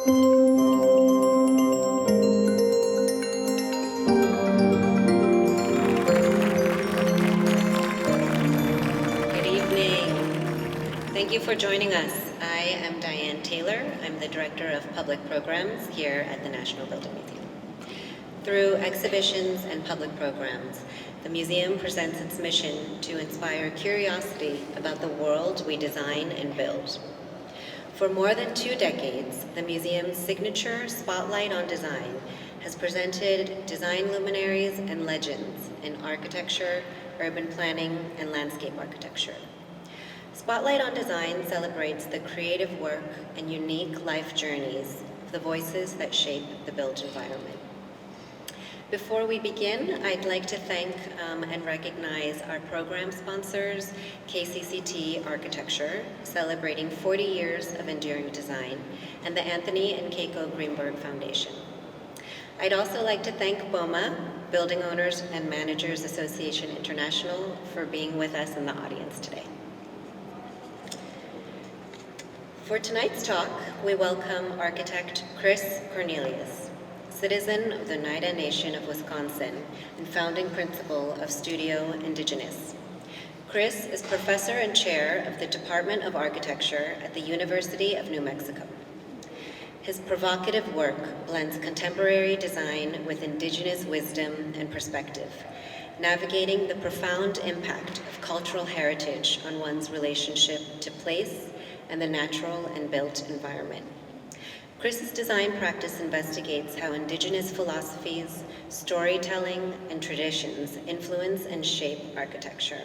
Good evening. Thank you for joining us. I am Diane Taylor. I'm the Director of Public Programs here at the National Building Museum. Through exhibitions and public programs, the museum presents its mission to inspire curiosity about the world we design and build. For more than 2 decades, the museum's signature Spotlight on Design has presented design luminaries and legends in architecture, urban planning, and landscape architecture. Spotlight on Design celebrates the creative work and unique life journeys of the voices that shape the built environment. Before we begin, I'd like to thank and recognize our program sponsors, KCCT Architecture, celebrating 40 years of enduring design, and the Anthony and Keiko Greenberg Foundation. I'd also like to thank BOMA, Building Owners and Managers Association International, for being with us in the audience today. For tonight's talk, we welcome architect Chris Cornelius, citizen of the Oneida Nation of Wisconsin and founding principal of Studio Indigenous. Chris is professor and chair of the Department of Architecture at the University of New Mexico. His provocative work blends contemporary design with indigenous wisdom and perspective, navigating the profound impact of cultural heritage on one's relationship to place and the natural and built environment. Chris's design practice investigates how indigenous philosophies, storytelling, and traditions influence and shape architecture.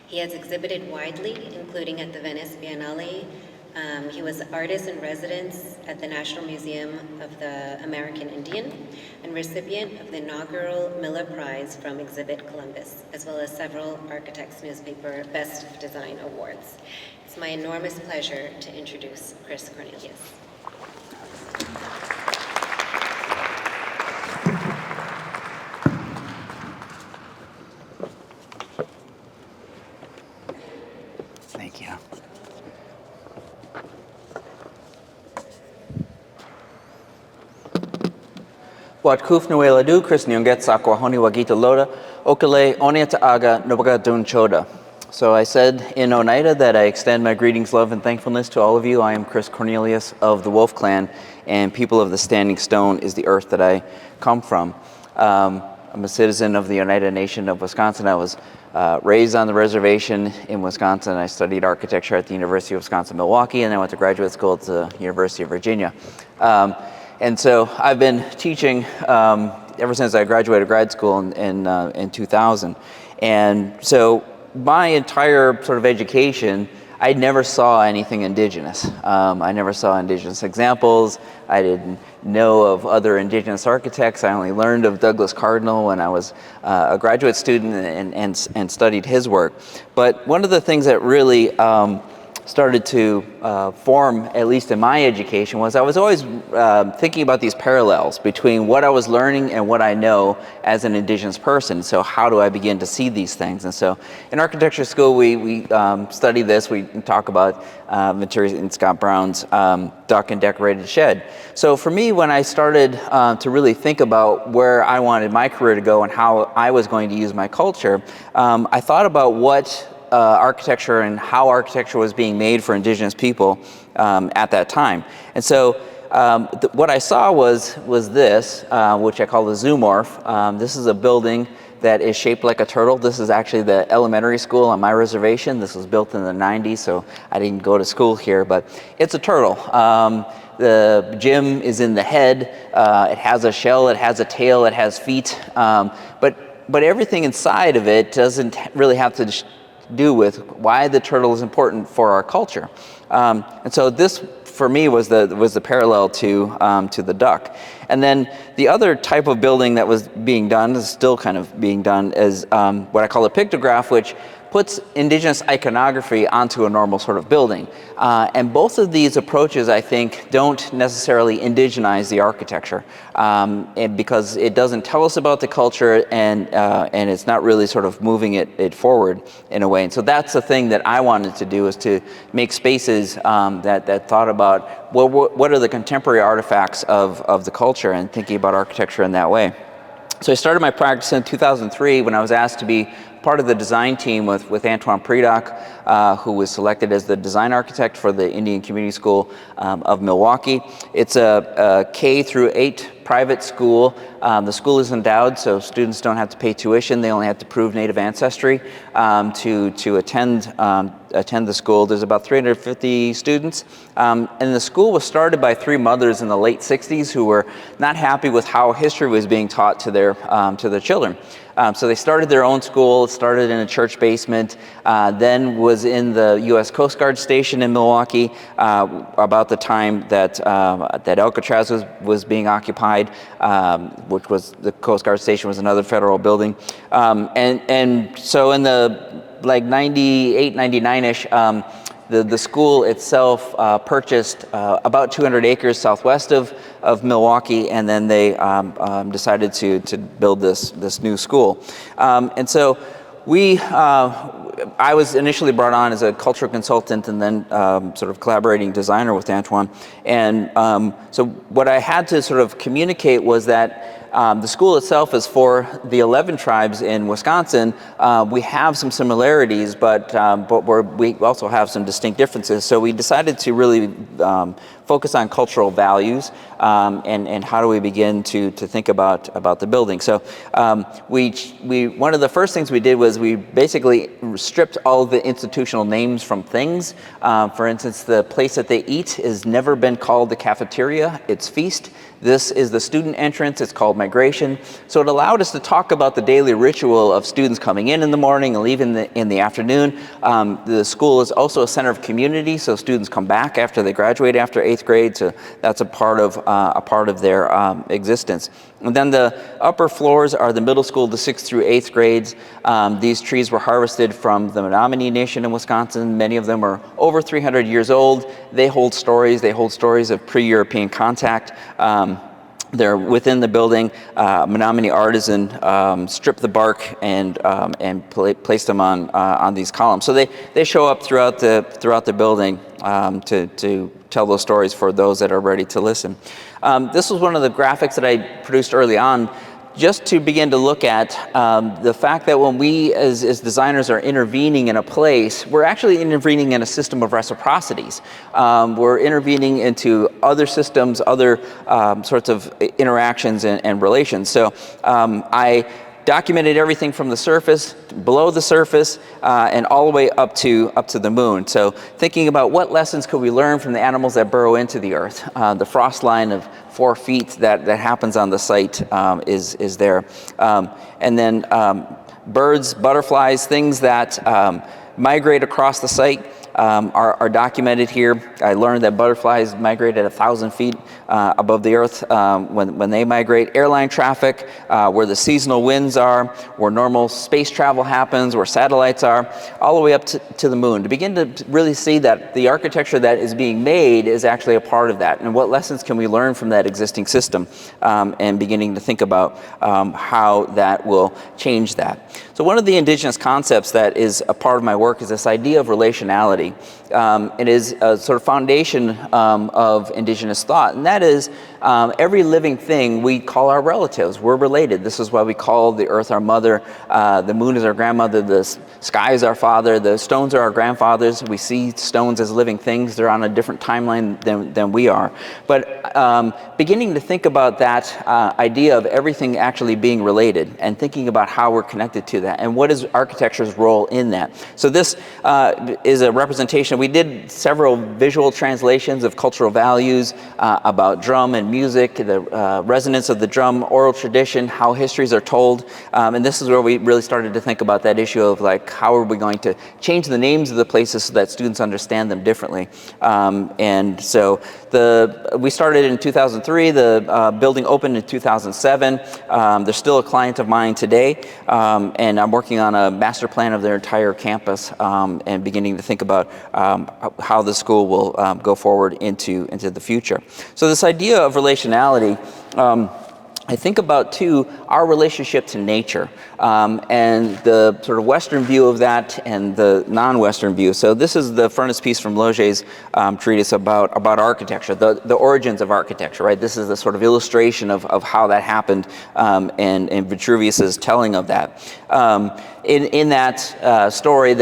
He has exhibited widely, including at the Venice Biennale. He was artist in residence at the National Museum of the American Indian and recipient of the inaugural Miller Prize from Exhibit Columbus, as well as several Architects Newspaper Best of Design Awards. It's my enormous pleasure to introduce Chris Cornelius. Thank you. Wat kuf nuela du Chris Nyunget sakwa honi wagita loda okale oniata aga nobaga dun choda. So I said in Oneida that I extend my greetings, love, and thankfulness to all of you. I am Chris Cornelius of the Wolf Clan, and people of the Standing Stone is the earth that I come from. I'm a citizen of the Oneida Nation of Wisconsin. I was raised on the reservation in Wisconsin. I studied architecture at the University of Wisconsin-Milwaukee, and I went to graduate school at the University of Virginia. And so I've been teaching ever since I graduated grad school in 2000. And so my entire sort of education, I never saw anything indigenous. I never saw indigenous examples. I didn't know of other indigenous architects. I only learned of Douglas Cardinal when I was a graduate student and studied his work. But one of the things that really started to form, at least in my education, was I was always thinking about these parallels between what I was learning and what I know as an indigenous person. So how do I begin to see these things? And so in architecture school, we study this. We talk about materials in Scott Brown's Duck and Decorated Shed. So for me, when I started to really think about where I wanted my career to go and how I was going to use my culture, I thought about what architecture and how architecture was being made for indigenous people at that time. And so what I saw was this, which I call the zoomorph. This is a building that is shaped like a turtle. This is actually the elementary school on my reservation. This was built in the 90s, so I didn't go to school here, but it's a turtle. The gym is in the head. It has a shell, it has a tail, it has feet, but everything inside of it doesn't really have to do with why the turtle is important for our culture. And so this, for me, was the parallel to the duck. And then the other type of building that was being done, is still kind of being done, is what I call a pictograph, which puts indigenous iconography onto a normal sort of building. And both of these approaches, I think, don't necessarily indigenize the architecture, because it doesn't tell us about the culture, and it's not really sort of moving it forward in a way. And so that's the thing that I wanted to do, is to make spaces that thought about, well, what are the contemporary artifacts of the culture, and thinking about architecture in that way. So I started my practice in 2003 when I was asked to be part of the design team with Antoine Predock, who was selected as the design architect for the Indian Community School of Milwaukee. It's a K through 8 private school. The school is endowed, so students don't have to pay tuition. They only have to prove native ancestry to attend the school. There's about 350 students. And the school was started by 3 mothers in the late 60s who were not happy with how history was being taught to their children. So they started their own school, started in a church basement, then was in the U.S. Coast Guard station in Milwaukee about the time that Alcatraz was being occupied, which was, the Coast Guard station was another federal building. And so in the like 98, 99-ish, the school itself purchased about 200 acres southwest of Milwaukee, and then they decided to build this new school. And so I was initially brought on as a cultural consultant, and then sort of collaborating designer with Antoine. And so what I had to sort of communicate was that the school itself is for the 11 tribes in Wisconsin. We have some similarities, but we also have some distinct differences. So we decided to really focus on cultural values, and how do we begin to think about the building. So one of the first things we did was we basically stripped all the institutional names from things. For instance, the place that they eat has never been called the cafeteria, it's feast. This is the student entrance, it's called migration. So it allowed us to talk about the daily ritual of students coming in the morning and leaving in the afternoon. The school is also a center of community, so students come back after they graduate after 8th grade, so that's a part of their existence. And then the upper floors are the middle school, the 6th through 8th grades. These trees were harvested from the Oneida Nation in Wisconsin. Many of them are over 300 years old. They hold stories of pre-European contact. They're within the building. Menominee artisan stripped the bark and placed them on these columns. So they show up throughout the building to tell those stories for those that are ready to listen. This was one of the graphics that I produced early on, just to begin to look at the fact that when we as designers are intervening in a place, we're actually intervening in a system of reciprocities. We're intervening into other systems, other sorts of interactions and relations. So I documented everything from the surface, below the surface, and all the way up to the moon. So thinking about what lessons could we learn from the animals that burrow into the earth. The frost line of 4 feet that happens on the site is there. And then birds, butterflies, things that migrate across the site are documented here. I learned that butterflies migrate at 1,000 feet above the earth when they migrate. Airline traffic, where the seasonal winds are, where normal space travel happens, where satellites are, all the way up to the moon, to begin to really see that the architecture that is being made is actually a part of that, and what lessons can we learn from that existing system, and beginning to think about how that will change that. So one of the indigenous concepts that is a part of my work is this idea of relationality. It is a sort of foundation of indigenous thought, and that is every living thing we call our relatives. We're related. This is why we call the earth our mother, the moon is our grandmother, the sky is our father, the stones are our grandfathers. We see stones as living things. They're on a different timeline than we are. But beginning to think about that idea of everything actually being related, and thinking about how we're connected to that, and what is architecture's role in that. So this is a representation representation. We did several visual translations of cultural values about drum and music, the resonance of the drum, oral tradition, how histories are told. And this is where we really started to think about that issue of like, how are we going to change the names of the places so that students understand them differently. And so we started in 2003, the building opened in 2007. They're still a client of mine today, and I'm working on a master plan of their entire campus and beginning to think about how the school will go forward into the future. So this idea of relationality, I think about too our relationship to nature and the sort of Western view of that and the non-Western view. So this is the frontispiece from Loger's treatise about architecture, the origins of architecture, right? This is the sort of illustration of how that happened and Vitruvius's telling of that. In that story,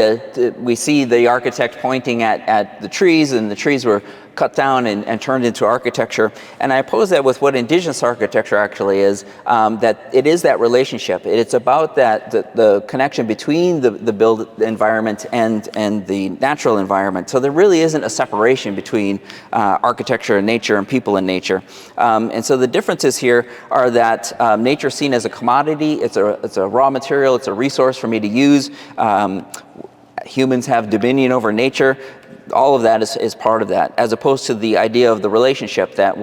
we see the architect pointing at the trees, and the trees were cut down and turned into architecture. And I oppose that with what Indigenous architecture actually is, that it is that relationship. It's about the connection between the built environment and the natural environment. So there really isn't a separation between architecture and nature and people and nature. And so the differences here are that nature is seen as a commodity, it's a raw material, it's a resource for me to use. Humans have dominion over nature. All of that is part of that, as opposed to the idea of the relationship that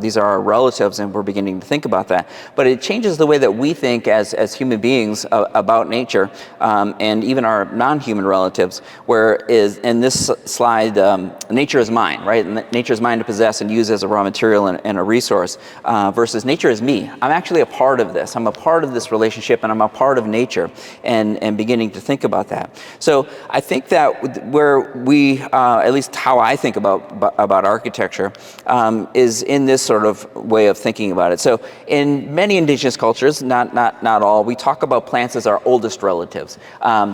these are our relatives, and we're beginning to think about that. But it changes the way that we think as human beings about nature, and even our non-human relatives, where in this slide, nature is mine, right? And nature is mine to possess and use as a raw material and a resource, versus nature is me. I'm actually a part of this. I'm a part of this relationship, and I'm a part of nature, and beginning to think about that. So I think that where we at least how I think about architecture, is in this sort of way of thinking about it. So in many Indigenous cultures, not all, we talk about plants as our oldest relatives.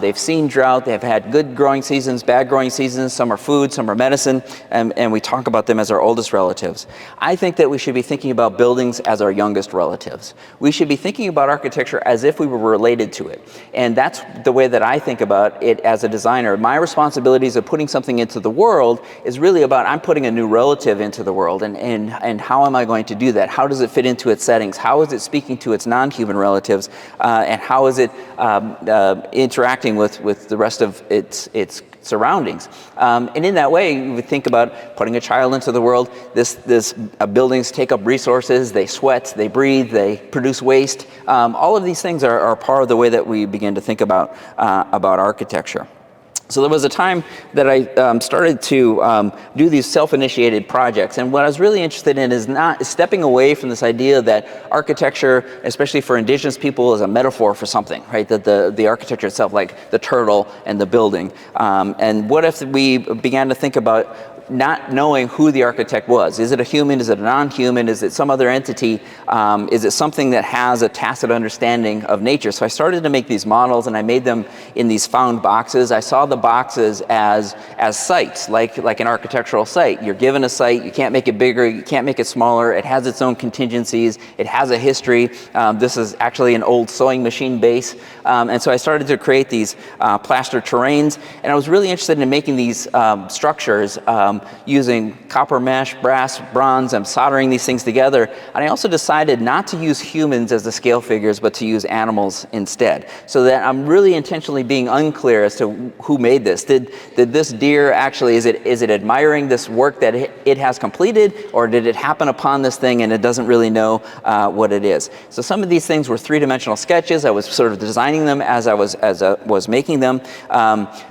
They've seen drought, they've had good growing seasons, bad growing seasons, some are food, some are medicine, and we talk about them as our oldest relatives. I think that we should be thinking about buildings as our youngest relatives. We should be thinking about architecture as if we were related to it. And that's the way that I think about it as a designer. My responsibilities of putting something into the world is really about, I'm putting a new relative into the world, and how am I going to do that? How does it fit into its settings? How is it speaking to its non-human relatives? And how is it interacting with the rest of its surroundings? And in that way, you would think about putting a child into the world. Buildings take up resources, they sweat, they breathe, they produce waste. All of these things are part of the way that we begin to think about architecture. So there was a time that I started to do these self-initiated projects, and what I was really interested in is stepping away from this idea that architecture, especially for Indigenous people, is a metaphor for something, right? That the architecture itself, like the turtle and the building. And what if we began to think about not knowing who the architect was? Is it a human? Is it a non-human? Is it some other entity? Is it something that has a tacit understanding of nature? So I started to make these models, and I made them in these found boxes. I saw the boxes as sites, like an architectural site. You're given a site, you can't make it bigger, you can't make it smaller, it has its own contingencies, it has a history. This is actually an old sewing machine base. And so I started to create these plaster terrains, and I was really interested in making these structures using copper mesh, brass, bronze. I'm soldering these things together. And I also decided not to use humans as the scale figures, but to use animals instead. So that I'm really intentionally being unclear as to who made this. Did this deer actually, is it admiring this work that it has completed, or did it happen upon this thing and it doesn't really know what it is? So some of these things were three-dimensional sketches. I was sort of designing them as I was making them.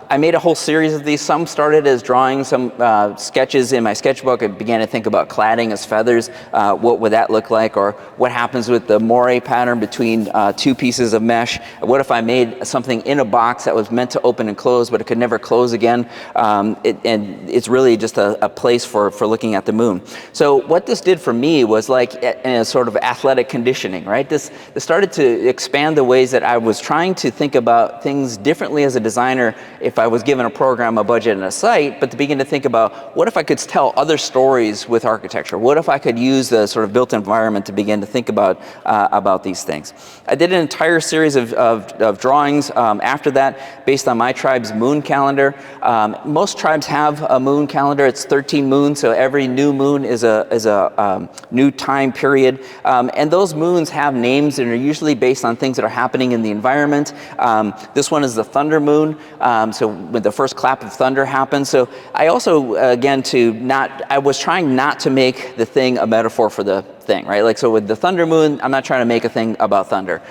I made a whole series of these. Some started as drawings, some sketches in my sketchbook. I began to think about cladding as feathers. What would that look like? Or what happens with the moire pattern between two pieces of mesh? What if I made something in a box that was meant to open and close, but it could never close again? And it's really just a place for looking at the moon. So what this did for me was like a sort of athletic conditioning, right? This started to expand the ways that I was trying to think about things differently as a designer if I was given a program, a budget, and a site, but to begin to think about what if I could tell other stories with architecture? What if I could use the sort of built environment to begin to think about these things? I did an entire series of drawings after that based on my tribe's moon calendar. Most tribes have a moon calendar. It's 13 moons, so every new moon is a new time period. And those moons have names and are usually based on things that are happening in the environment. This one is the thunder moon, so when the first clap of thunder happens. So I also, again, I was trying not to make the thing a metaphor for the thing, right? Like, so with the thunder moon, I'm not trying to make a thing about thunder.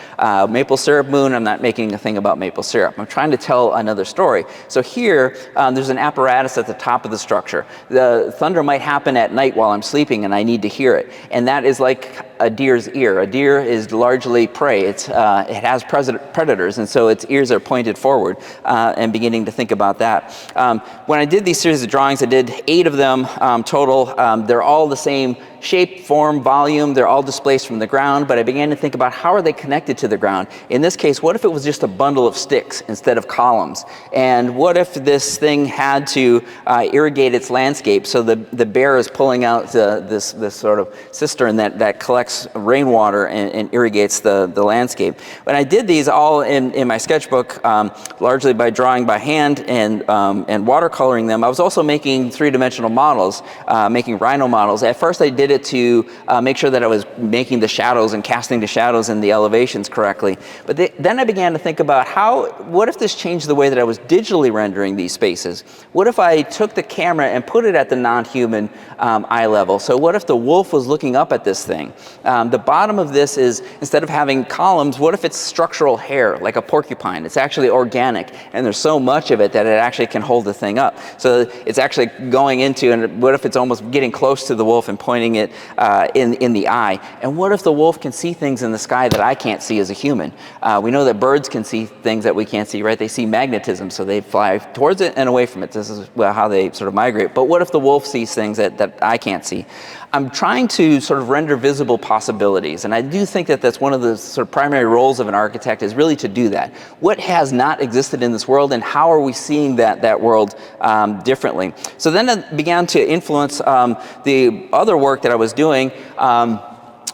Maple syrup moon, I'm not making a thing about maple syrup. I'm trying to tell another story. So here, there's an apparatus at the top of the structure. The thunder might happen at night while I'm sleeping and I need to hear it. And that is like a deer's ear. A deer is largely prey. It has predators, and so its ears are pointed forward, and beginning to think about that. When I did these series of drawings, I did 8 of them total. They're all the same shape, form, volume. They're all displaced from the ground, but I began to think about how are they connected to the ground. In this case, what if it was just a bundle of sticks instead of columns? And what if this thing had to irrigate its landscape? So the bear is pulling out this sort of cistern that collects rainwater and irrigates the landscape. When I did these all in my sketchbook, largely by drawing by hand and watercoloring them, I was also making 3-dimensional models, making rhino models. At first I did it to make sure that I was making the shadows and casting the shadows and the elevations correctly. But then I began to think about what if this changed the way that I was digitally rendering these spaces? What if I took the camera and put it at the non-human eye level? So what if the wolf was looking up at this thing? The bottom of this is, instead of having columns, what if it's structural hair, like a porcupine? It's actually organic, and there's so much of it that it actually can hold the thing up. So it's actually going into, and what if it's almost getting close to the wolf and pointing it in the eye? And what if the wolf can see things in the sky that I can't see as a human? We know that birds can see things that we can't see, right? They see magnetism, so they fly towards it and away from it. This is how they sort of migrate. But what if the wolf sees things that I can't see? I'm trying to sort of render visible possibilities, and I do think that that's one of the sort of primary roles of an architect, is really to do that. What has not existed in this world, and how are we seeing that world differently? So then it began to influence the other work that I was doing.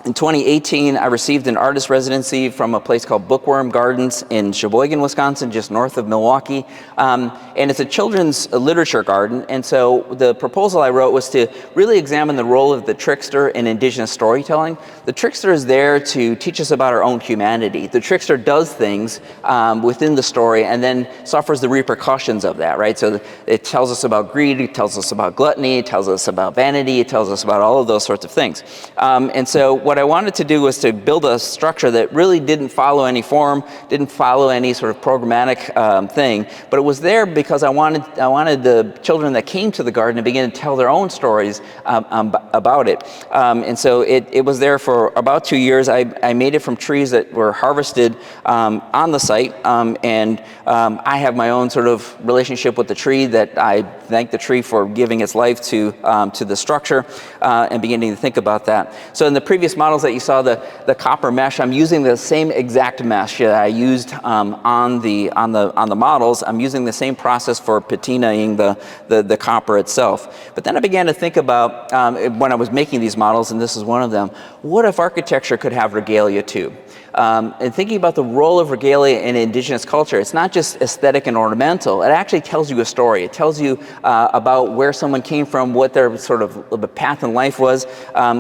In 2018, I received an artist residency from a place called Bookworm Gardens in Sheboygan, Wisconsin, just north of Milwaukee. And it's a children's literature garden. And so the proposal I wrote was to really examine the role of the trickster in Indigenous storytelling. The trickster is there to teach us about our own humanity. The trickster does things within the story and then suffers the repercussions of that, right? So it tells us about greed, it tells us about gluttony, it tells us about vanity, it tells us about all of those sorts of things. And so what I wanted to do was to build a structure that really didn't follow any form, didn't follow any sort of programmatic thing, but it was there because I wanted the children that came to the garden to begin to tell their own stories about it. And so it was there for about 2 years. I made it from trees that were harvested on the site, and I have my own sort of relationship with the tree that I thank the tree for giving its life to the structure, and beginning to think about that. So in the previous models that you saw, the copper mesh, I'm using the same exact mesh that I used on the models. I'm using the same process for patinaing the copper itself. But then I began to think about, when I was making these models, and this is one of them, what if architecture could have regalia too? And thinking about the role of regalia in Indigenous culture, it's not just aesthetic and ornamental. It actually tells you a story. It tells you about where someone came from, what their sort of path in life was.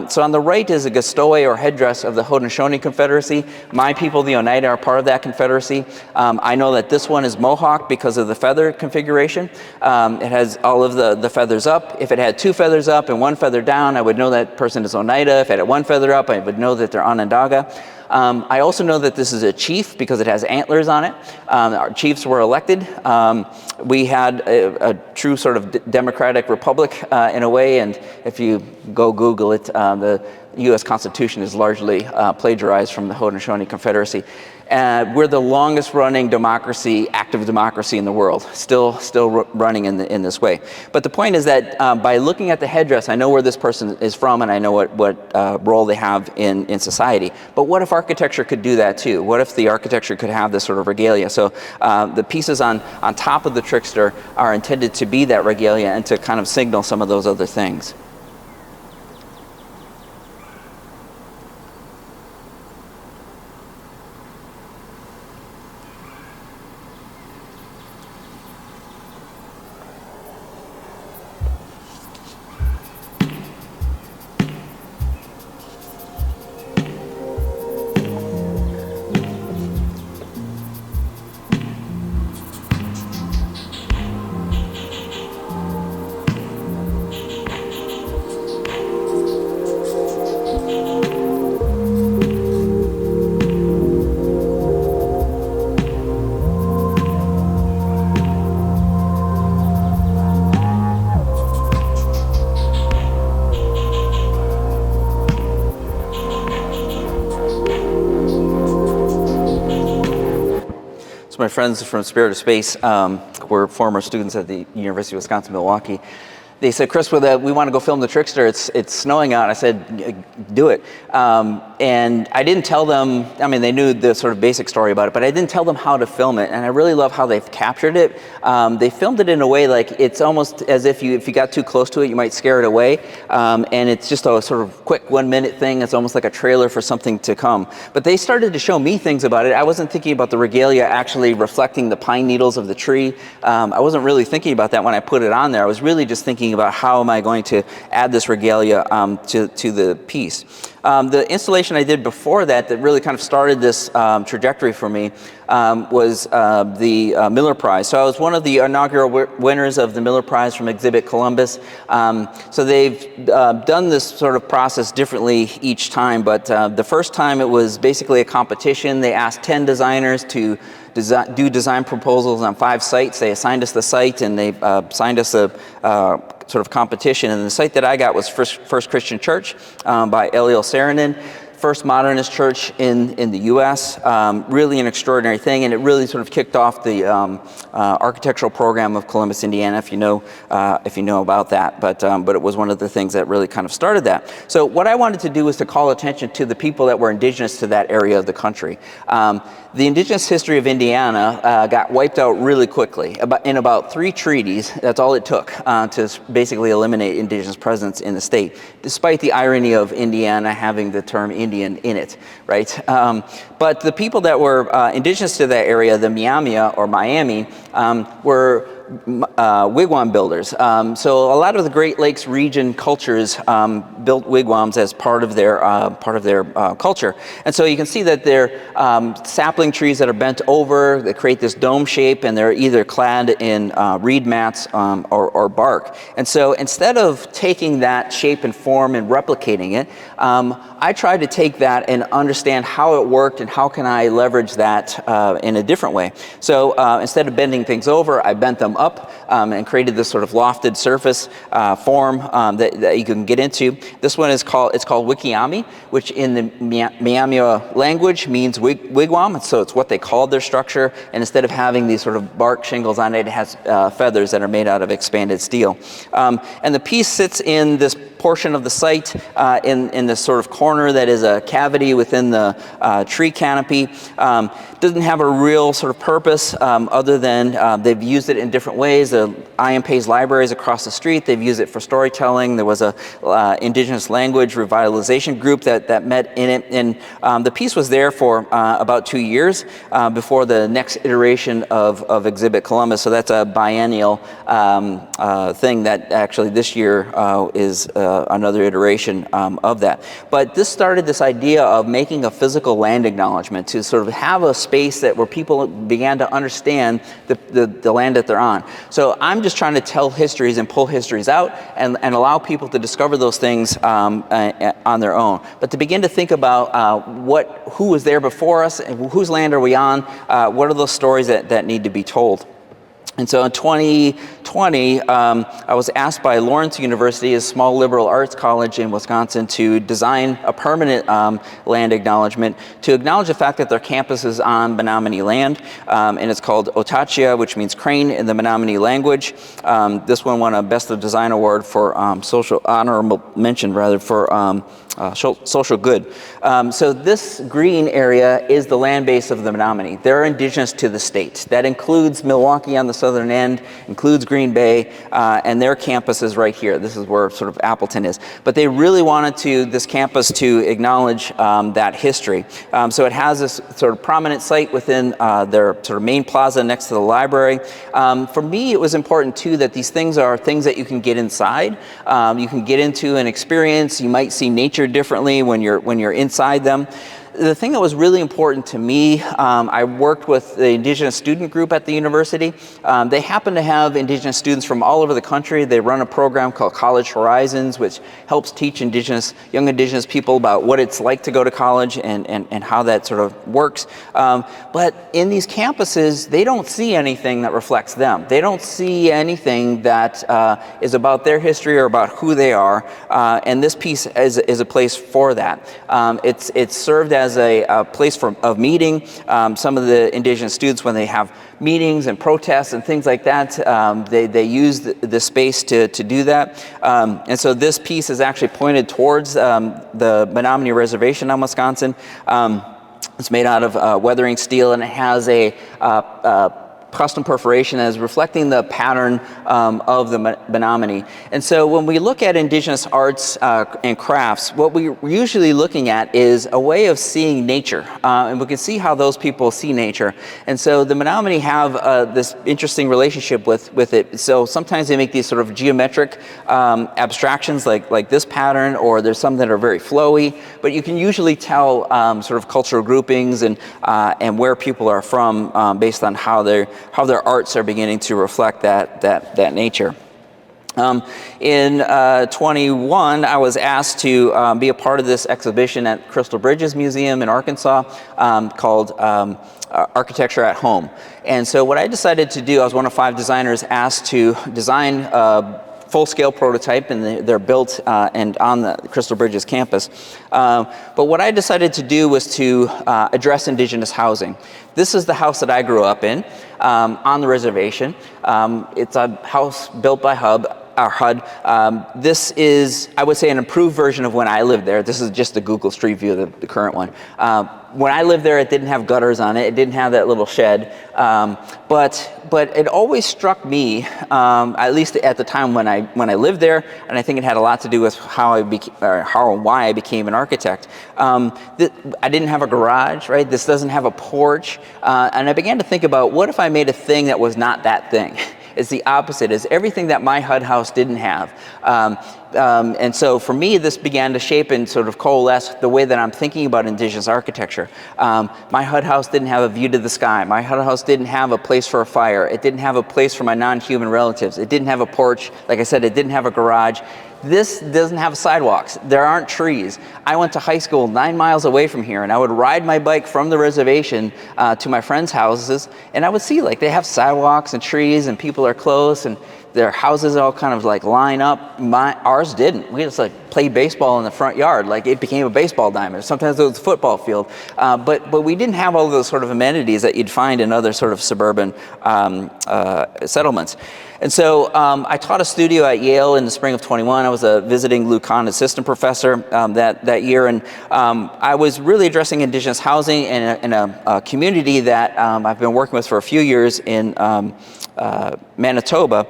So on the right is a gastoe or headdress of the Haudenosaunee Confederacy. My people, the Oneida, are part of that confederacy. I know that this one is Mohawk because of the feather configuration. It has all of the feathers up. If it had 2 feathers up and 1 feather down, I would know that person is Oneida. If it had 1 feather up, I would know that they're Onondaga. I also know that this is a chief because it has antlers on it. Our chiefs were elected. We had a true sort of democratic republic in a way, and if you go Google it, the U.S. Constitution is largely plagiarized from the Haudenosaunee Confederacy. We're the longest running democracy, active democracy in the world, still running in this way. But the point is that by looking at the headdress, I know where this person is from and I know what role they have in society. But what if architecture could do that too? What if the architecture could have this sort of regalia? So the pieces on top of the trickster are intended to be that regalia and to kind of signal some of those other things. My friends from Spirit of Space were former students at the University of Wisconsin-Milwaukee. They said, Chris, we want to go film the trickster. It's snowing out. I said, do it. And I didn't tell them, I mean, they knew the sort of basic story about it, but I didn't tell them how to film it. And I really love how they've captured it. They filmed it in a way like it's almost as if you got too close to it, you might scare it away. And it's just a sort of quick 1 minute thing. It's almost like a trailer for something to come. But they started to show me things about it. I wasn't thinking about the regalia actually reflecting the pine needles of the tree. I wasn't really thinking about that when I put it on there. I was really just thinking about how am I going to add this regalia to the piece. The installation I did before that really kind of started this trajectory for me was the Miller Prize. So I was one of the inaugural winners of the Miller Prize from Exhibit Columbus. So they've done this sort of process differently each time, but the first time it was basically a competition. They asked 10 designers to do design proposals on 5 sites. They assigned us the site and they signed us a sort of competition. And the site that I got was First Christian Church by Eliel Saarinen. First modernist church in the U.S. Really an extraordinary thing, and it really sort of kicked off the architectural program of Columbus, Indiana, if you know about that. But it was one of the things that really kind of started that. So what I wanted to do was to call attention to the people that were indigenous to that area of the country. The indigenous history of Indiana got wiped out really quickly. In about 3 treaties, that's all it took to basically eliminate indigenous presence in the state, despite the irony of Indiana having the term Indian in it, right? But the people that were indigenous to that area, the Miamia or Miami, were wigwam builders. So a lot of the Great Lakes region cultures built wigwams as part of their culture. And so you can see that they're sapling trees that are bent over. They create this dome shape, and they're either clad in reed mats or bark. And so instead of taking that shape and form and replicating it, I tried to take that and understand how it worked and how can I leverage that in a different way. So instead of bending things over, I bent them up and created this sort of lofted surface form that you can get into. This one is called Wikiami, which in the Miamia language means wigwam. So it's what they called their structure. And instead of having these sort of bark shingles on it, it has feathers that are made out of expanded steel. And the piece sits in this portion of the site in this sort of corner that is a cavity within the tree canopy. Doesn't have a real sort of purpose other than they've used it in different ways. The I.M. Pei's library is across the street. They've used it for storytelling. There was a indigenous language revitalization group that met in it. And the piece was there for about 2 years before the next iteration of Exhibit Columbus. So that's a biennial thing that actually this year is another iteration of that. But this started this idea of making a physical land acknowledgement to sort of have a space where people began to understand the land that they're on. So I'm just trying to tell histories and pull histories out and allow people to discover those things on their own. But to begin to think about who was there before us, and whose land are we on, what are those stories that need to be told. And so in 2020, I was asked by Lawrence University, a small liberal arts college in Wisconsin, to design a permanent land acknowledgement to acknowledge the fact that their campus is on Menominee land, and it's called Otachia, which means crane in the Menominee language. This one won a Best of Design award for honorable mention rather for social good. So this green area is the land base of the Menominee. They're indigenous to the state. That includes Milwaukee on the southern end, includes Green Bay, and their campus is right here. This is where sort of Appleton is. But they really wanted this campus to acknowledge that history. So it has this sort of prominent site within their sort of main plaza next to the library. For me, it was important too that these things are things that you can get inside. You can get into and experience. You might see nature differently when you're inside them. The thing that was really important to me, I worked with the Indigenous student group at the university. They happen to have Indigenous students from all over the country. They run a program called College Horizons, which helps teach young Indigenous people about what it's like to go to college and how that sort of works. But in these campuses, they don't see anything that reflects them. They don't see anything that is about their history or about who they are. And this piece is a place for that. It's served as a place of meeting. Some of the Indigenous students, when they have meetings and protests and things like that, they use the space to do that. And so this piece is actually pointed towards the Menominee Reservation on Wisconsin. It's made out of weathering steel, and it has a custom perforation as reflecting the pattern of the Menominee. And so when we look at Indigenous arts and crafts, what we're usually looking at is a way of seeing nature. And we can see how those people see nature. And so the Menominee have this interesting relationship with it. So sometimes they make these sort of geometric abstractions like this pattern, or there's some that are very flowy, but you can usually tell sort of cultural groupings and where people are from based on how their arts are beginning to reflect that nature. In 21, I was asked to be a part of this exhibition at Crystal Bridges Museum in Arkansas called Architecture at Home. And so what I decided to do, I was one of 5 designers asked to design full-scale prototype, and they're built and on the Crystal Bridges campus. But what I decided to do was to address Indigenous housing. This is the house that I grew up in on the reservation. It's a house built by HUD. This is, I would say, an improved version of when I lived there. This is just the Google Street View, the current one. When I lived there, it didn't have gutters on it. It didn't have that little shed. But it always struck me, at least at the time when I lived there, and I think it had a lot to do with how and why I became an architect. I didn't have a garage, right? This doesn't have a porch. And I began to think about, what if I made a thing that was not that thing? It's the opposite. It's everything that my HUD house didn't have. And so for me, this began to shape and sort of coalesce the way that I'm thinking about Indigenous architecture. My HUD house didn't have a view to the sky. My HUD house didn't have a place for a fire. It didn't have a place for my non-human relatives. It didn't have a porch. Like I said, it didn't have a garage. This doesn't have sidewalks. There aren't trees. I went to high school 9 miles away from here, and I would ride my bike from the reservation to my friends' houses, and I would see like they have sidewalks and trees and people are close and their houses all kind of like line up. Ours didn't. We just like played baseball in the front yard. Like it became a baseball diamond. Sometimes it was a football field. But we didn't have all those sort of amenities that you'd find in other sort of suburban settlements. And so I taught a studio at Yale in the spring of 21. I was a visiting Lou Kahn assistant professor that year. And I was really addressing Indigenous housing in a community that I've been working with for a few years in Manitoba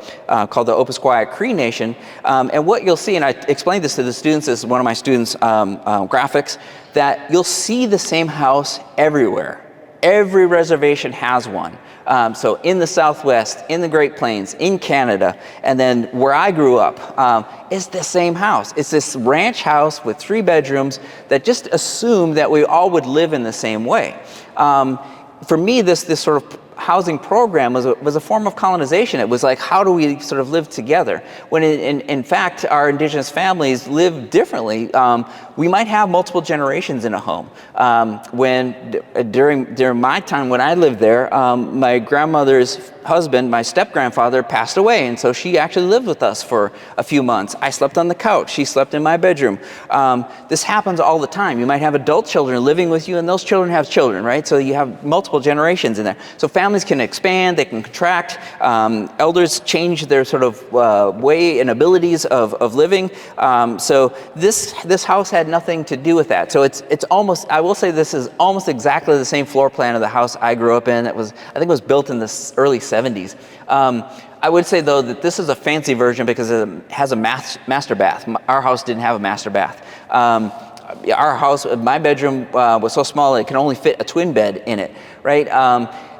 called the Opisquai Cree Nation. And what you'll see, and I explained this to the students, this is one of my students' graphics, that you'll see the same house everywhere. Every reservation has one. So in the Southwest, in the Great Plains, in Canada, and then where I grew up, it's the same house. It's this ranch house with 3 bedrooms that just assumed that we all would live in the same way. For me, this sort of housing program was a form of colonization. It was like, how do we sort of live together? When in fact, our Indigenous families live differently. We might have multiple generations in a home. During my time when I lived there, my grandmother's husband, my step-grandfather, passed away, and so she actually lived with us for a few months. I slept on the couch. She slept in my bedroom. This happens all the time. You might have adult children living with you, and those children have children, right? So you have multiple generations in there. So families can expand, they can contract. Elders change their sort of way and abilities of living. So this house had nothing to do with that. So it's almost, I will say this is almost exactly the same floor plan of the house I grew up in. I think it was built in the early 70s. I would say though that this is a fancy version because it has a master bath. Our house didn't have a master bath. Our house, my bedroom was so small it could only fit a twin bed in it, right?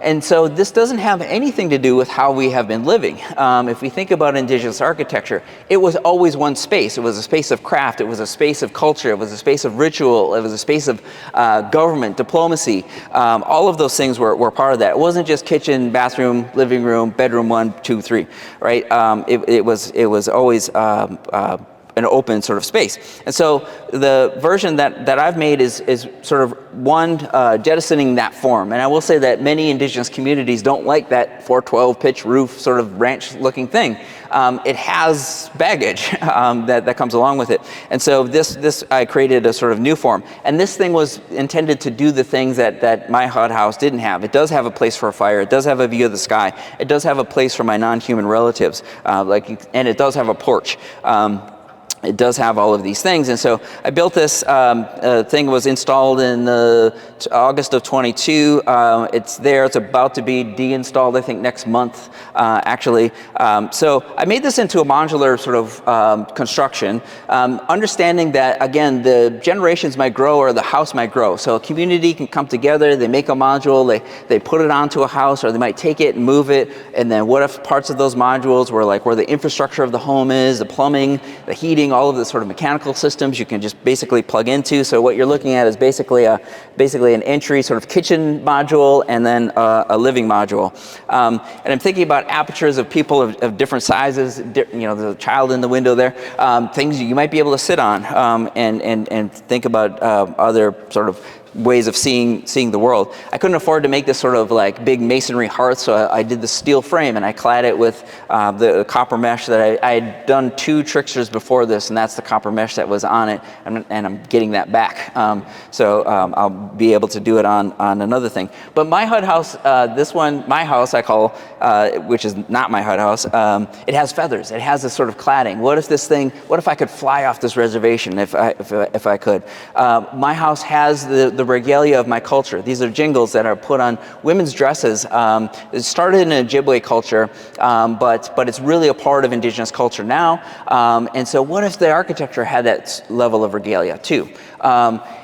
And so this doesn't have anything to do with how we have been living. If we think about Indigenous architecture, it was always one space. It was a space of craft, it was a space of culture, it was a space of ritual, it was a space of government, diplomacy. All of those things were part of that. It wasn't just kitchen, bathroom, living room, bedroom 1, 2, 3, right? It was always an open sort of space. And so the version that I've made is sort of one jettisoning that form. And I will say that many Indigenous communities don't like that 412 pitch roof sort of ranch looking thing. It has baggage that comes along with it. And so this I created a sort of new form. And this thing was intended to do the things that my HUD house didn't have. It does have a place for a fire. It does have a view of the sky. It does have a place for my non-human relatives. And it does have a porch. It does have all of these things. And so I built this thing, was installed in August of 22. It's there. It's about to be deinstalled, I think, next month, actually. So I made this into a modular sort of construction, understanding that, again, the generations might grow or the house might grow. So a community can come together, they make a module, they put it onto a house, or they might take it and move it. And then what if parts of those modules were like where the infrastructure of the home is, the plumbing, the heating, all of the sort of mechanical systems you can just basically plug into. So what you're looking at is basically an entry sort of kitchen module and then a living module. And I'm thinking about apertures of people of different sizes, the child in the window there, things you might be able to sit on and think about other sort of ways of seeing the world. I couldn't afford to make this sort of like big masonry hearth, so I did the steel frame and I clad it with the copper mesh that I had done 2 tricksters before this, and that's the copper mesh that was on it, and I'm getting that back. So I'll be able to do it on another thing. But my HUD house, this one, my house I call, which is not my HUD house, it has feathers. It has this sort of cladding. What if I could fly off this reservation if I could? My house has the regalia of my culture. These are jingles that are put on women's dresses. It started in an Ojibwe culture, but it's really a part of Indigenous culture now. And so what if the architecture had that level of regalia too?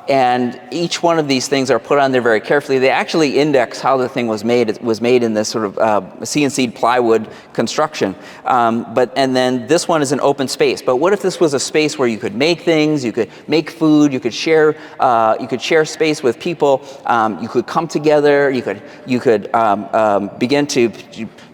And each one of these things are put on there very carefully. They actually index how the thing was made. It was made in this sort of CNC plywood construction. And then this one is an open space. But what if this was a space where you could make things, you could make food, you could share space with people, you could come together, you could begin to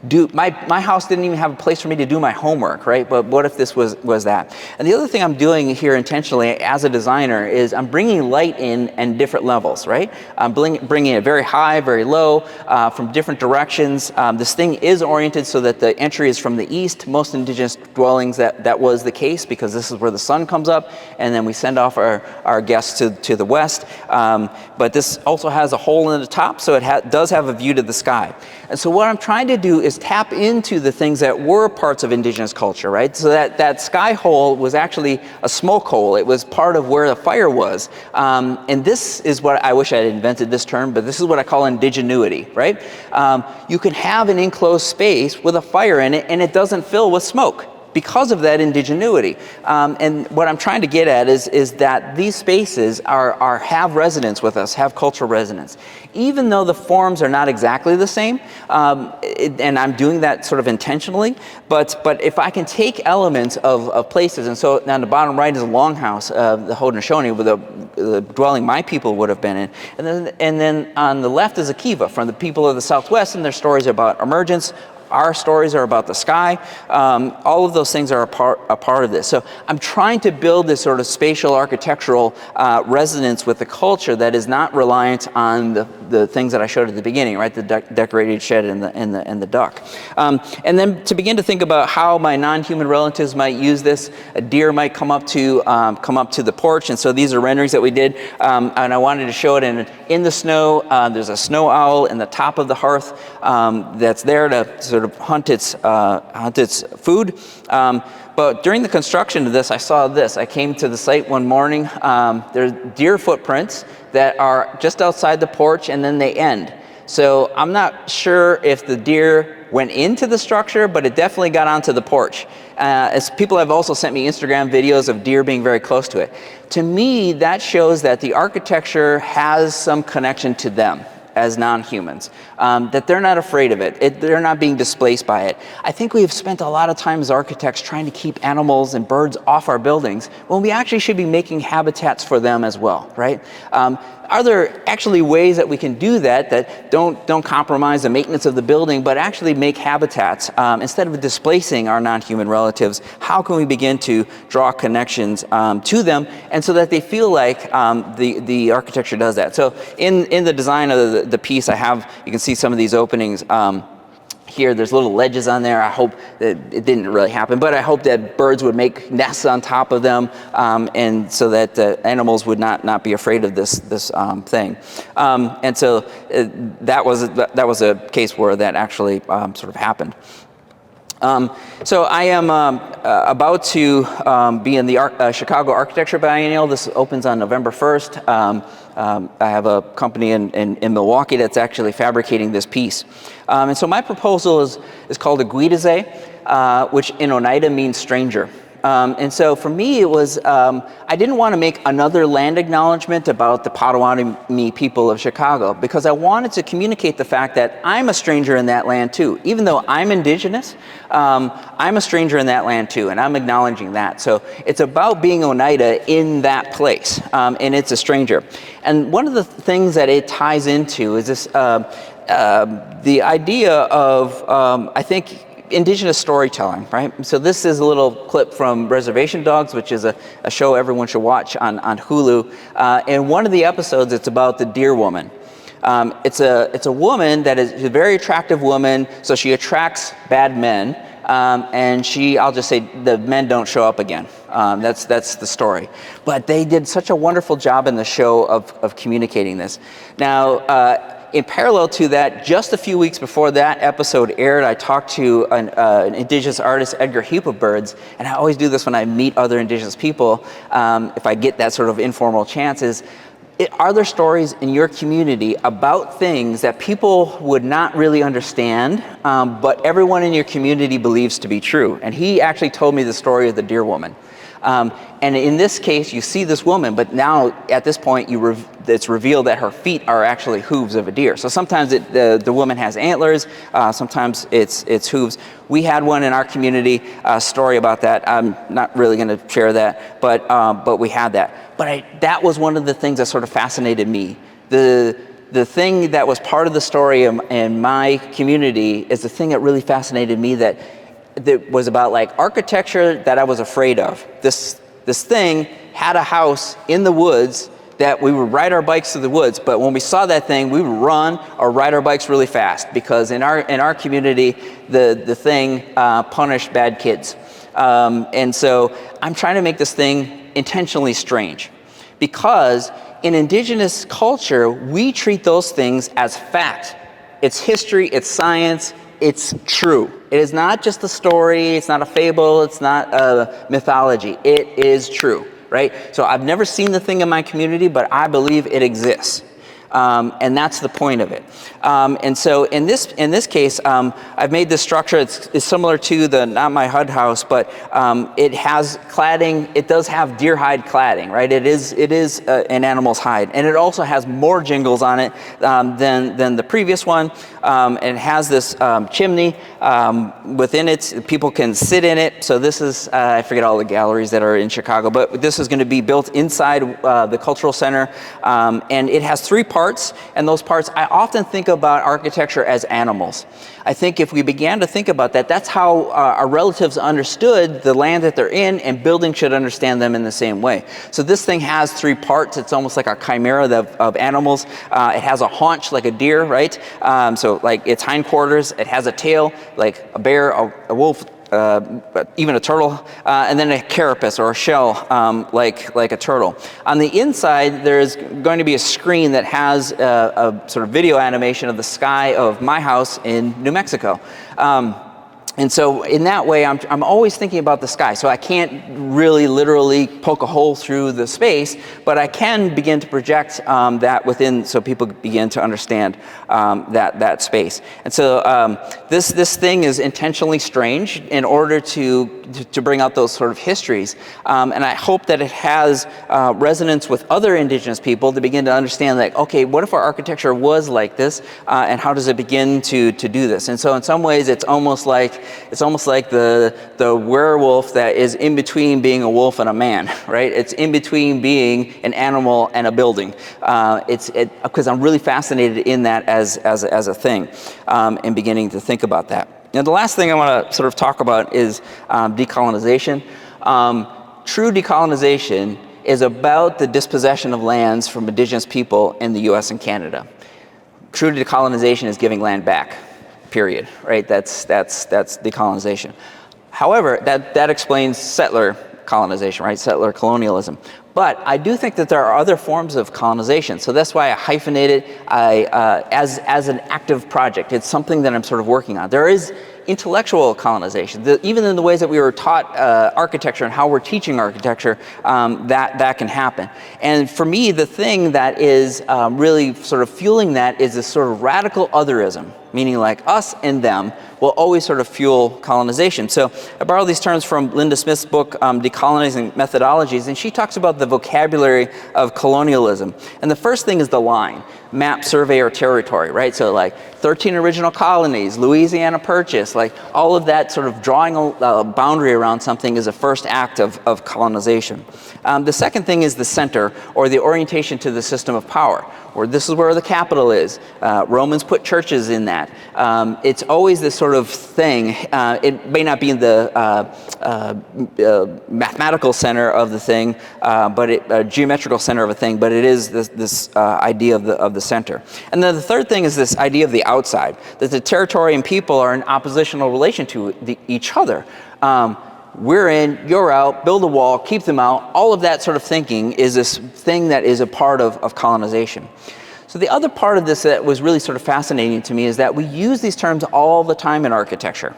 do. My house didn't even have a place for me to do my homework, right? But what if this was that? And the other thing I'm doing here intentionally as a designer is I'm bringing light in different levels, right? I'm bringing it very high, very low, from different directions. This thing is oriented so that the entry is from the east. Most Indigenous dwellings that was the case because this is where the sun comes up, and then we send off our guests to the west. But this also has a hole in the top, so it does have a view to the sky. And so what I'm trying to do is tap into the things that were parts of Indigenous culture, right? So that sky hole was actually a smoke hole. It was part of where the fire was. And this is what I wish I had invented this term, but this is what I call indigenuity, right? You can have an enclosed space with a fire in it, and it doesn't fill with smoke because of that indigenuity. And what I'm trying to get at is that these spaces have resonance with us, have cultural resonance. Even though the forms are not exactly the same, and I'm doing that sort of intentionally, but if I can take elements of places, and so on the bottom right is a longhouse, the Haudenosaunee, with the dwelling my people would have been in, and then on the left is a kiva from the people of the Southwest, and their stories about emergence. Our stories are about the sky. All of those things are a part of this. So I'm trying to build this sort of spatial architectural resonance with the culture that is not reliant on the things that I showed at the beginning, right? The decorated shed and the duck. And then to begin to think about how my non-human relatives might use this. A deer might come up to the porch, and so these are renderings that we did, and I wanted to show it in the snow. There's a snow owl in the top of the hearth that's there to sort of hunt its food. But during the construction of this, I saw this. I came to the site one morning. There's deer footprints that are just outside the porch, and then they end. So I'm not sure if the deer went into the structure, but it definitely got onto the porch. As people have also sent me Instagram videos of deer being very close to it. To me, that shows that the architecture has some connection to them as non-humans, that they're not afraid of it. They're not being displaced by it. I think we have spent a lot of time as architects trying to keep animals and birds off our buildings when we actually should be making habitats for them as well, right? Are there actually ways that we can do that don't compromise the maintenance of the building, but actually make habitats instead of displacing our non-human relatives? How can we begin to draw connections to them, and so that they feel like the architecture does that? So in the design of the piece, you can see some of these openings. Here, there's little ledges on there. I hope that it didn't really happen, but I hope that birds would make nests on top of them, and so that animals would not be afraid of this thing. And so that was a case where that actually sort of happened. So I am about to be in the Chicago Architecture Biennial. This opens on November 1st. I have a company in Milwaukee that's actually fabricating this piece. And so my proposal is called a Guidaze, which in Oneida means stranger. And so for me, it was, I didn't want to make another land acknowledgement about the Potawatomi people of Chicago, because I wanted to communicate the fact that I'm a stranger in that land too. Even though I'm Indigenous, I'm a stranger in that land too, and I'm acknowledging that. So it's about being Oneida in that place, and it's a stranger. And one of the things that it ties into is this, the idea of, I think, Indigenous storytelling, right? So this is a little clip from Reservation Dogs, which is a show everyone should watch on Hulu. And one of the episodes, it's about the deer woman. It's a woman that is a very attractive woman, so she attracts bad men, and I'll just say, the men don't show up again. That's the story. But they did such a wonderful job in the show of communicating this. Now, in parallel to that, just a few weeks before that episode aired, I talked to an Indigenous artist, Edgar Heap of Birds, and I always do this when I meet other Indigenous people, if I get that sort of informal chance, are there stories in your community about things that people would not really understand, but everyone in your community believes to be true? And he actually told me the story of the deer woman. And in this case, you see this woman, but now at this point, it's revealed that her feet are actually hooves of a deer. So sometimes the woman has antlers, sometimes it's hooves. We had one in our community, a story about that. I'm not really going to share that, but we had that. But that was one of the things that sort of fascinated me. The thing that was part of the story in my community is the thing that really fascinated me, that was about like architecture that I was afraid of. This thing had a house in the woods that we would ride our bikes through the woods, but when we saw that thing, we would run or ride our bikes really fast, because in our community, the thing punished bad kids. And so I'm trying to make this thing intentionally strange, because in Indigenous culture, we treat those things as fact. It's history, it's science, it's true. It is not just a story, it's not a fable, it's not a mythology. It is true, right? So I've never seen the thing in my community, but I believe it exists. And that's the point of it. And so in this case, I've made this structure. It's similar to the Not My HUD house, but it has cladding. It does have deer hide cladding, right? It is an animal's hide, and it also has more jingles on it than the previous one. And it has this chimney within it. People can sit in it. So this is I forget all the galleries that are in Chicago, but this is going to be built inside the cultural center, and it has three parts parts, and those parts, I often think about architecture as animals. I think if we began to think about that, that's how our relatives understood the land that they're in, and buildings should understand them in the same way. So this thing has 3 parts. It's almost like a chimera of animals. It has a haunch like a deer, right? So like its hindquarters. It has a tail like a bear, a wolf, even a turtle, and then a carapace or a shell like a turtle. On the inside, there's going to be a screen that has a sort of video animation of the sky of my house in New Mexico. And so in that way, I'm always thinking about the sky. So I can't really literally poke a hole through the space, but I can begin to project that within, so people begin to understand that space. And so this thing is intentionally strange in order to bring out those sort of histories. And I hope that it has resonance with other Indigenous people to begin to understand, like, okay, what if our architecture was like this, and how does it begin to do this? And so in some ways, it's almost like the werewolf that is in between being a wolf and a man, right? It's in between being an animal and a building. Because I'm really fascinated in that as a thing, and beginning to think about that. Now, the last thing I want to sort of talk about is decolonization. True decolonization is about the dispossession of lands from Indigenous people in the U.S. and Canada. True decolonization is giving land back. Period, right? That's decolonization. However, that explains settler colonization, right? Settler colonialism. But I do think that there are other forms of colonization. So that's why I hyphenated as an active project. It's something that I'm sort of working on. There is intellectual colonization. Even in the ways that we were taught architecture and how we're teaching architecture, that can happen. And for me, the thing that is really sort of fueling that is this sort of radical otherism, meaning like us and them will always sort of fuel colonization. So I borrowed these terms from Linda Smith's book, Decolonizing Methodologies, and she talks about the vocabulary of colonialism. And the first thing is the line, map, survey, or territory, right? So like 13 original colonies, Louisiana Purchase, like all of that sort of drawing a boundary around something is a first act of colonization. The second thing is the center, or the orientation to the system of power, or this is where the capital is. Romans put churches in that. It's always this sort of thing. It may not be in the mathematical center of the thing, but geometrical center of a thing, but it is this idea of the center. And then the third thing is this idea of the outside, that the territory and people are in oppositional relation to each other. We're in, you're out, build a wall, keep them out. All of that sort of thinking is this thing that is a part of colonization. So the other part of this that was really sort of fascinating to me is that we use these terms all the time in architecture.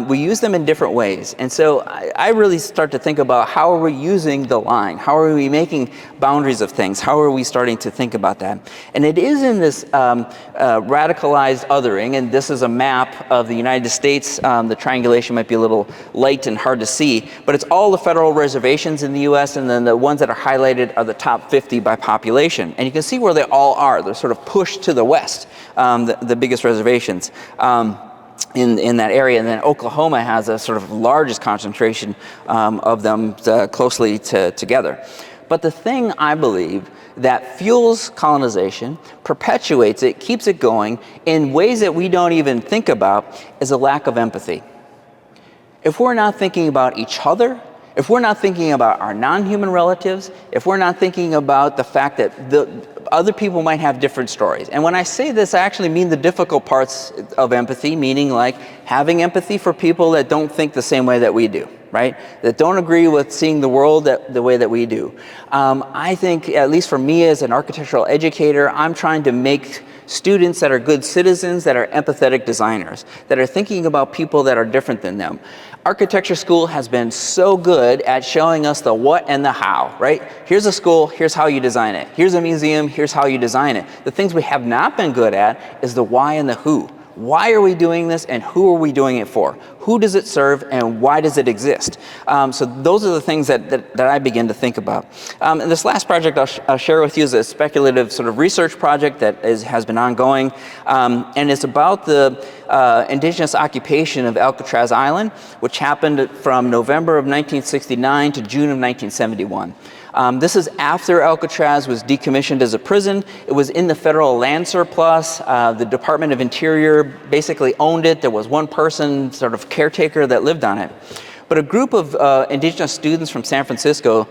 We use them in different ways. And so I really start to think about, how are we using the line? How are we making boundaries of things? How are we starting to think about that? And it is in this radicalized othering, and this is a map of the United States. The triangulation might be a little light and hard to see, but it's all the federal reservations in the US, and then the ones that are highlighted are the top 50 by population. And you can see where they all are. They're sort of pushed to the west, the biggest reservations in that area. And then Oklahoma has a sort of largest concentration of them closely together. But the thing I believe that fuels colonization, perpetuates it, keeps it going in ways that we don't even think about, is a lack of empathy. If we're not thinking about each other, if we're not thinking about our non-human relatives, if we're not thinking about the fact that the other people might have different stories. And when I say this, I actually mean the difficult parts of empathy, meaning like having empathy for people that don't think the same way that we do, right? That don't agree with seeing the world the way that we do. I think, at least for me as an architectural educator, I'm trying to make students that are good citizens, that are empathetic designers, that are thinking about people that are different than them. Architecture school has been so good at showing us the what and the how, right? Here's a school, here's how you design it. Here's a museum, here's how you design it. The things we have not been good at is the why and the who. Why are we doing this, and who are we doing it for? Who does it serve, and why does it exist? So those are the things that I begin to think about. And this last project I'll share with you is a speculative sort of research project that has been ongoing, and it's about the Indigenous occupation of Alcatraz Island, which happened from November of 1969 to June of 1971. This is after Alcatraz was decommissioned as a prison. It was in the federal land surplus. The Department of Interior basically owned it. There was one person, sort of caretaker, that lived on it. But a group of Indigenous students from San Francisco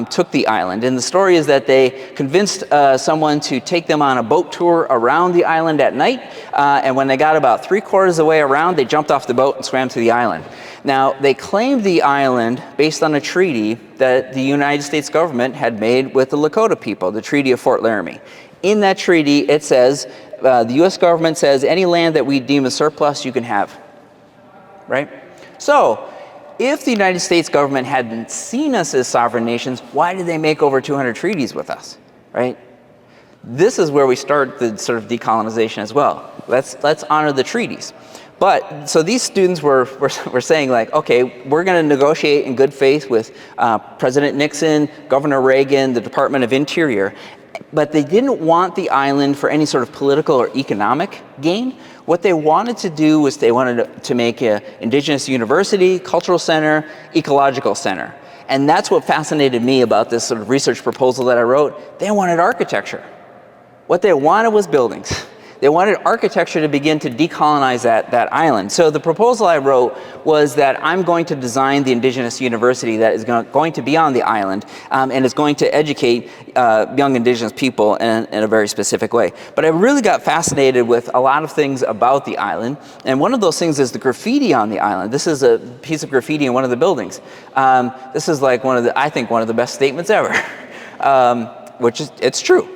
took the island. And the story is that they convinced someone to take them on a boat tour around the island at night. And when they got about 3/4 of the way around, they jumped off the boat and swam to the island. Now, they claimed the island based on a treaty that the United States government had made with the Lakota people, the Treaty of Fort Laramie. In that treaty, it says, the US government says, any land that we deem a surplus, you can have, right? So, if the United States government hadn't seen us as sovereign nations, why did they make over 200 treaties with us, right? This is where we start the sort of decolonization as well. Let's honor the treaties. But, so these students were saying like, okay, we're gonna negotiate in good faith with President Nixon, Governor Reagan, the Department of Interior, but they didn't want the island for any sort of political or economic gain. What they wanted to do was they wanted to make an Indigenous university, cultural center, ecological center. And that's what fascinated me about this sort of research proposal that I wrote. They wanted architecture. What they wanted was buildings. They wanted architecture to begin to decolonize that island. So the proposal I wrote was that I'm going to design the Indigenous university that is going to be on the island and is going to educate young Indigenous people in a very specific way. But I really got fascinated with a lot of things about the island. And one of those things is the graffiti on the island. This is a piece of graffiti in one of the buildings. This is like I think one of the best statements ever, which is, it's true.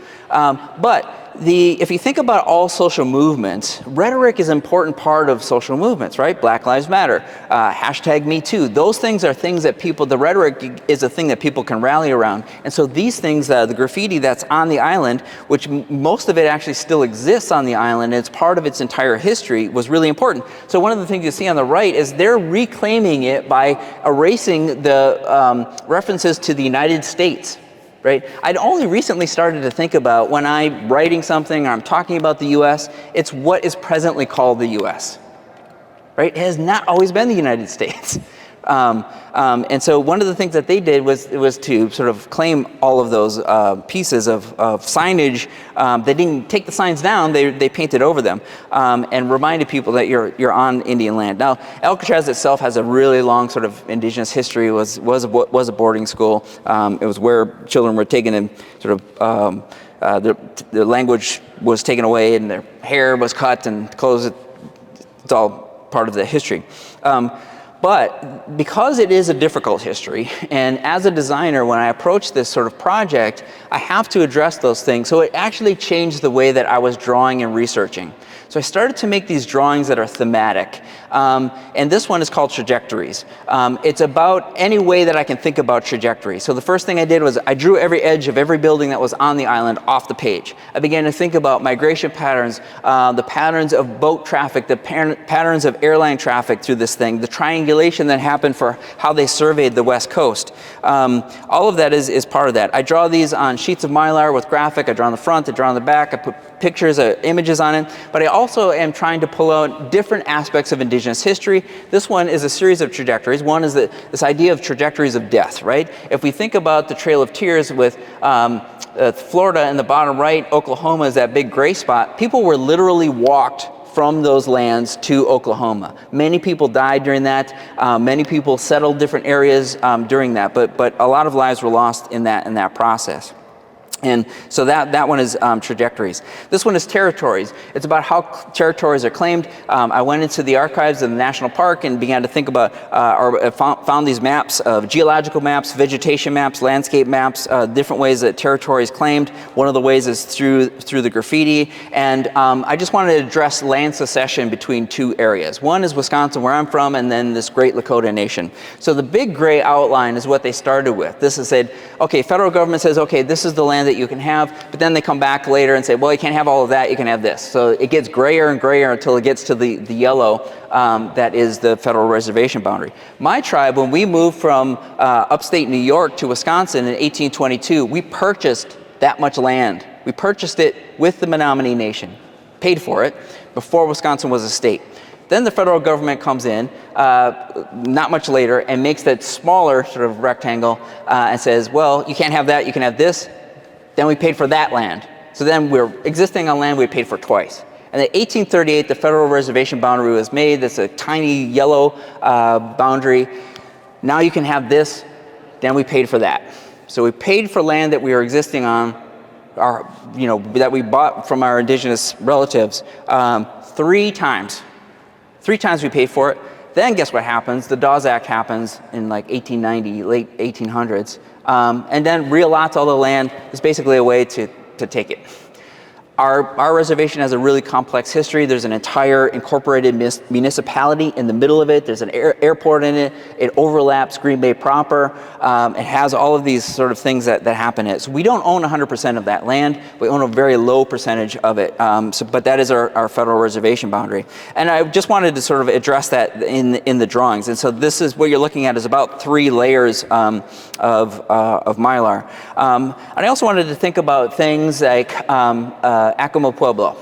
If you think about all social movements, rhetoric is an important part of social movements, right? Black Lives Matter, #MeToo. Those things are things that the rhetoric is a thing that people can rally around. And so these things, the graffiti that's on the island, which most of it actually still exists on the island, and it's part of its entire history, was really important. So one of the things you see on the right is they're reclaiming it by erasing the references to the United States. Right? I'd only recently started to think about when I'm writing something or I'm talking about the US, it's what is presently called the US. Right? It has not always been the United States. And so one of the things that they did was to sort of claim all of those pieces of signage. They didn't take the signs down, they painted over them and reminded people that you're on Indian land. Now, Alcatraz itself has a really long sort of Indigenous history. It was a boarding school. It was where children were taken and sort of their language was taken away and their hair was cut and clothes. It's all part of the history. But because it is a difficult history, and as a designer, when I approach this sort of project, I have to address those things. So it actually changed the way that I was drawing and researching. So I started to make these drawings that are thematic. And this one is called trajectories. It's about any way that I can think about trajectory. So the first thing I did was I drew every edge of every building that was on the island off the page. I began to think about migration patterns, the patterns of boat traffic, the patterns of airline traffic through this thing, the triangulation that happened for how they surveyed the West Coast. All of that is part of that. I draw these on sheets of Mylar with graphic. I draw on the front, I draw on the back, I put pictures, images on it, but I also am trying to pull out different aspects of Indigenous history. This one is a series of trajectories. One is this idea of trajectories of death, right? If we think about the Trail of Tears with Florida in the bottom right, Oklahoma is that big gray spot, people were literally walked from those lands to Oklahoma. Many people died during that. Many people settled different areas during that, but a lot of lives were lost in that process. And so that one is trajectories. This one is territories. It's about how territories are claimed. I went into the archives of the national park and began to think about, or found these maps of geological maps, vegetation maps, landscape maps, different ways that territory is claimed. One of the ways is through the graffiti. And I just wanted to address land secession between two areas. One is Wisconsin, where I'm from, and then this great Lakota Nation. So the big gray outline is what they started with. This is said, okay, federal government says, okay, this is the land that you can have, but then they come back later and say, well, you can't have all of that, you can have this. So it gets grayer and grayer until it gets to the yellow that is the federal reservation boundary. My tribe, when we moved from upstate New York to Wisconsin in 1822, we purchased that much land. We purchased it with the Menominee Nation, paid for it, before Wisconsin was a state. Then the federal government comes in, not much later, and makes that smaller sort of rectangle and says, well, you can't have that, you can have this. Then we paid for that land. So then we're existing on land we paid for twice. And in 1838, the federal reservation boundary was made. That's a tiny yellow boundary. Now you can have this, then we paid for that. So we paid for land that we are existing on, that we bought from our indigenous relatives 3 times. 3 times we paid for it. Then guess what happens? The Dawes Act happens in like 1890, late 1800s. And then reallots all the land. It's basically a way to take it. Our reservation has a really complex history. There's an entire incorporated municipality in the middle of it. There's an airport in it. It overlaps Green Bay proper. It has all of these sort of things that happen in it. So we don't own 100% of that land. We own a very low percentage of it. But that is our federal reservation boundary. And I just wanted to sort of address that in the drawings. And so this is what you're looking at is about 3 layers of mylar. And I also wanted to think about things like Acoma Pueblo.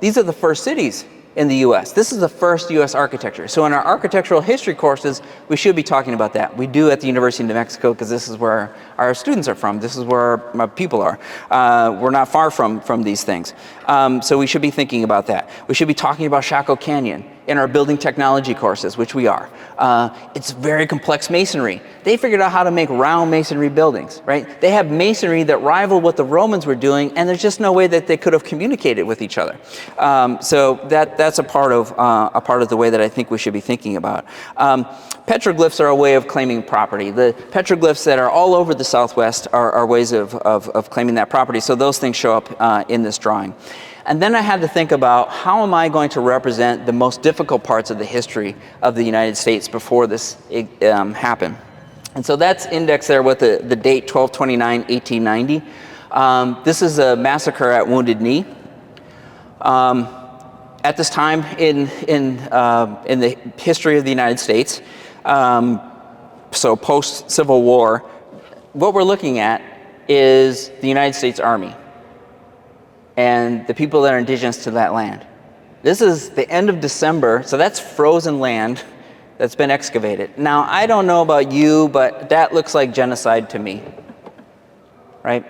These are the first cities in the U.S. This is the first U.S. architecture. So in our architectural history courses, we should be talking about that. We do at the University of New Mexico because this is where our students are from. This is where our people are. We're not far from these things. So we should be thinking about that. We should be talking about Chaco Canyon in our building technology courses, which we are. It's very complex masonry. They figured out how to make round masonry buildings, right? They have masonry that rivaled what the Romans were doing, and there's just no way that they could have communicated with each other. So that's a part of the way that I think we should be thinking about. Petroglyphs are a way of claiming property. The petroglyphs that are all over the Southwest are ways of claiming that property. So those things show up in this drawing. And then I had to think about how am I going to represent the most difficult parts of the history of the United States before this happened. And so that's indexed there with the date 12/29/1890. This is a massacre at Wounded Knee. At this time in the history of the United States, so post-Civil War, what we're looking at is the United States Army and the people that are indigenous to that land. This is the end of December, so that's frozen land that's been excavated. Now, I don't know about you, but that looks like genocide to me, right?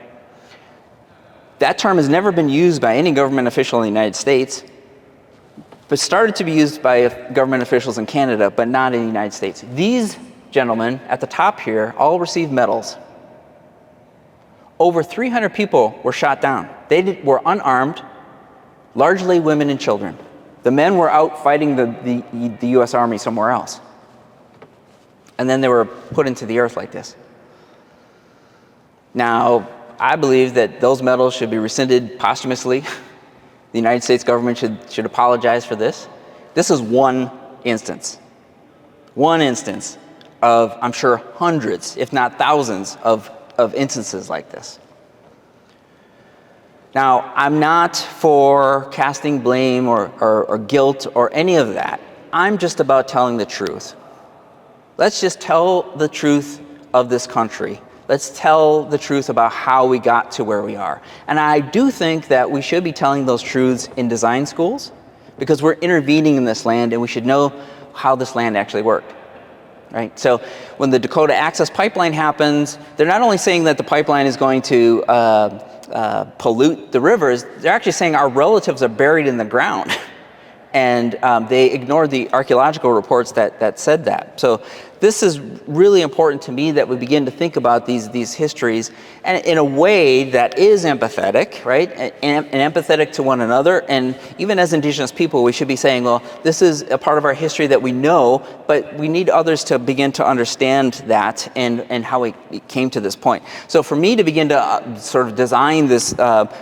That term has never been used by any government official in the United States, but started to be used by government officials in Canada, but not in the United States. These gentlemen at the top here all received medals. Over 300 people were shot down. They were unarmed, largely women and children. The men were out fighting the U.S. Army somewhere else. And then they were put into the earth like this. Now, I believe that those medals should be rescinded posthumously. The United States government should apologize for this. This is one instance. One instance of, I'm sure, hundreds, if not thousands, of instances like this. Now, I'm not for casting blame or guilt or any of that. I'm just about telling the truth. Let's just tell the truth of this country. Let's tell the truth about how we got to where we are. And I do think that we should be telling those truths in design schools because we're intervening in this land and we should know how this land actually worked. Right? So when the Dakota Access Pipeline happens, they're not only saying that the pipeline is going to pollute the rivers, they're actually saying our relatives are buried in the ground. And they ignored the archaeological reports that said that. So this is really important to me that we begin to think about these histories and in a way that is empathetic, right? And empathetic to one another. And even as Indigenous people, we should be saying, well, this is a part of our history that we know, but we need others to begin to understand that and how it came to this point. So for me to begin to sort of design this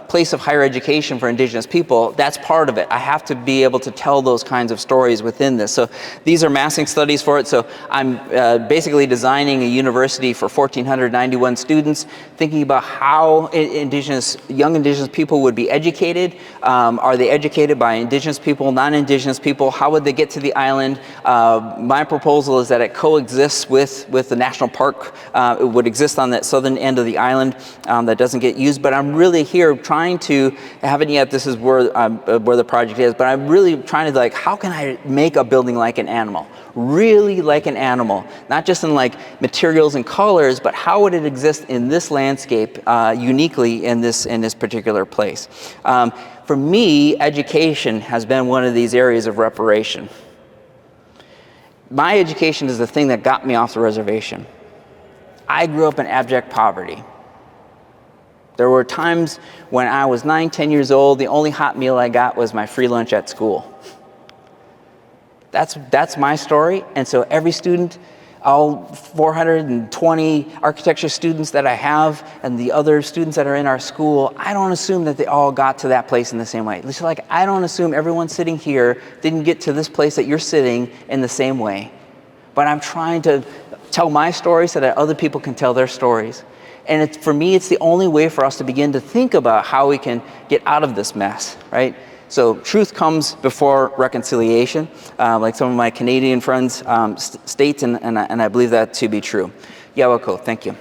place of higher education for Indigenous people, that's part of it. I have to be able to tell those kinds of stories within this. So these are massing studies for it. So I'm basically designing a university for 1,491 students, thinking about how young Indigenous people would be educated. Are they educated by Indigenous people, non-Indigenous people? How would they get to the island? My proposal is that it coexists with the national park. It would exist on that southern end of the island that doesn't get used. But I'm really here trying to, I haven't yet, this is where the project is, but I'm really trying to, like, how can I make a building like an animal? Really like an animal, not just in like materials and colors, but how would it exist in this landscape uniquely in this particular place? For me, education has been one of these areas of reparation. My education is the thing that got me off the reservation. I grew up in abject poverty. There were times when I was 9, 10 years old, the only hot meal I got was my free lunch at school. That's my story, and so every student, all 420 architecture students that I have, and the other students that are in our school, I don't assume that they all got to that place in the same way. It's like, I don't assume everyone sitting here didn't get to this place that you're sitting in the same way. But I'm trying to tell my story so that other people can tell their stories. And for me, it's the only way for us to begin to think about how we can get out of this mess, right? So truth comes before reconciliation, like some of my Canadian friends state, and I believe that to be true. Yawako, thank you.